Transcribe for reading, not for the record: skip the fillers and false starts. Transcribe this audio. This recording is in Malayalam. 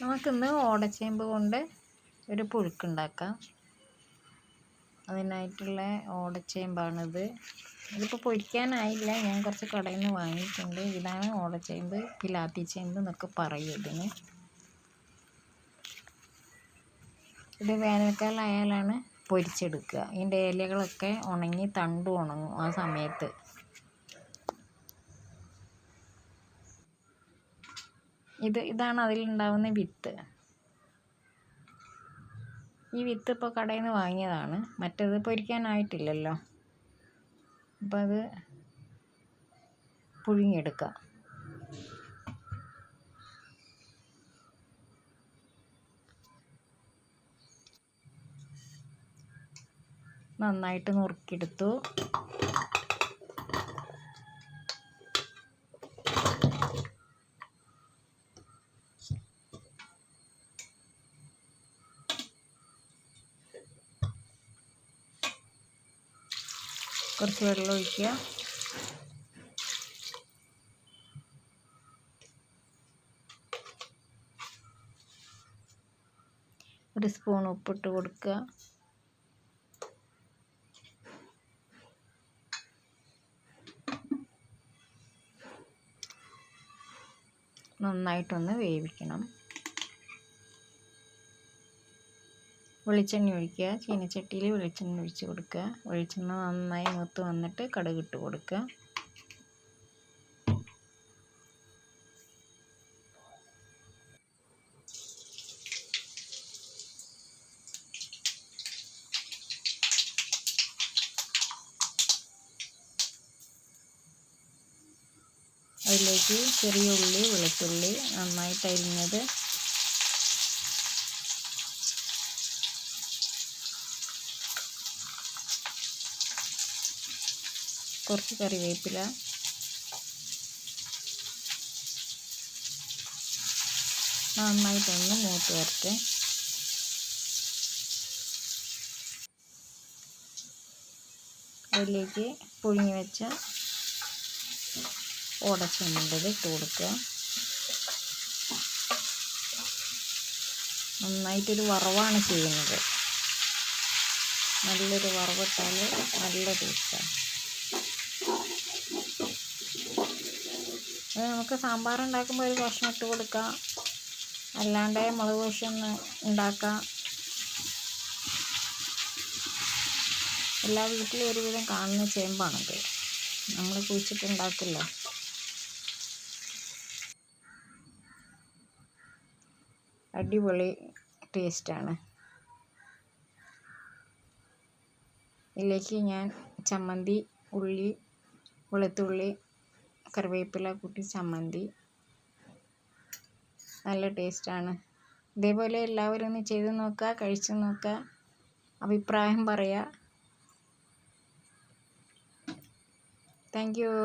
നമുക്കിന്ന് ഓടച്ചേമ്പ് കൊണ്ട് ഒരു പുഴുക്കുണ്ടാക്കാം. അതിനായിട്ടുള്ള ഓടച്ചേമ്പാണിത്. ഇതിപ്പോൾ പൊരിക്കാനായില്ല, ഞാൻ കുറച്ച് കടയിൽ നിന്ന് വാങ്ങിയിട്ടുണ്ട്. ഇതാണ് ഓടച്ചേമ്പ്, പിലാത്തി ചേമ്പ് എന്നൊക്കെ പറയും ഇതിന്. ഇത് വേനൽക്കാലം ആയാലാണ് പൊരിച്ചെടുക്കുക. ഇതിൻ്റെ ഇലകളൊക്കെ ഉണങ്ങി തണ്ട് ഉണങ്ങും ആ സമയത്ത്. ഇതാണ് അതിലുണ്ടാവുന്ന വിത്ത്. ഈ വിത്ത് ഇപ്പോൾ കടയിൽ നിന്ന് വാങ്ങിയതാണ്. മറ്റേത് പൊരിക്കാനായിട്ടില്ലല്ലോ. അപ്പം അത് പുഴുങ്ങിയെടുക്കാം. നന്നായിട്ട് നുറുക്കിയെടുത്തു. കുറച്ച് വെള്ളം ഒഴിക്കുക. ഒരു സ്പൂൺ ഉപ്പിട്ട് കൊടുക്കുക. നന്നായിട്ടൊന്ന് വേവിക്കണം. വെളിച്ചെണ്ണ ഒഴിക്കുക. ചീനച്ചട്ടിയിൽ വെളിച്ചെണ്ണ ഒഴിച്ച് കൊടുക്കുക. വെളിച്ചെണ്ണ നന്നായി മൂത്ത് വന്നിട്ട് കടുകിട്ട് കൊടുക്കുക. അതിലേക്ക് ചെറിയ ഉള്ളി, വെളുത്തുള്ളി നന്നായിട്ട് അരിഞ്ഞത്, കുറച്ച് കറിവേപ്പില, നന്നായിട്ടൊന്ന് മൂത്ത് വരട്ടെ. അതിലേക്ക് പുഴുങ്ങി വെച്ച ഓടച്ചേമ്പിൻ്റെത് ഇട്ട് കൊടുക്കുക. നന്നായിട്ടൊരു വറവാണ് ചെയ്യുന്നത്. നല്ലൊരു വറവിട്ടാൽ നല്ല ടേസ്റ്റാണ്. അത് നമുക്ക് സാമ്പാർ ഉണ്ടാക്കുമ്പോൾ ഒരു കഷ്ണം ഇട്ട് കൊടുക്കാം, അല്ലാണ്ട് മുളക് കഷ്ണം ഉണ്ടാക്കാം. എല്ലാ വീട്ടിലും ഒരുവിധം കാണുന്ന ചേമ്പാണിത്. നമ്മൾ കുഴിച്ചിട്ടുണ്ടാക്കില്ല. അടിപൊളി ടേസ്റ്റാണ്. ഇതിലേക്ക് ഞാൻ ചമ്മന്തി, ഉള്ളി, വെളുത്തുള്ളി, കറിവേപ്പില കൂട്ടി ചമ്മന്തി, നല്ല ടേസ്റ്റാണ്. ഇതേപോലെ എല്ലാവരും ഒന്ന് ചെയ്ത് നോക്കുക, കഴിച്ച് നോക്കുക, അഭിപ്രായം പറയുക. Thank you.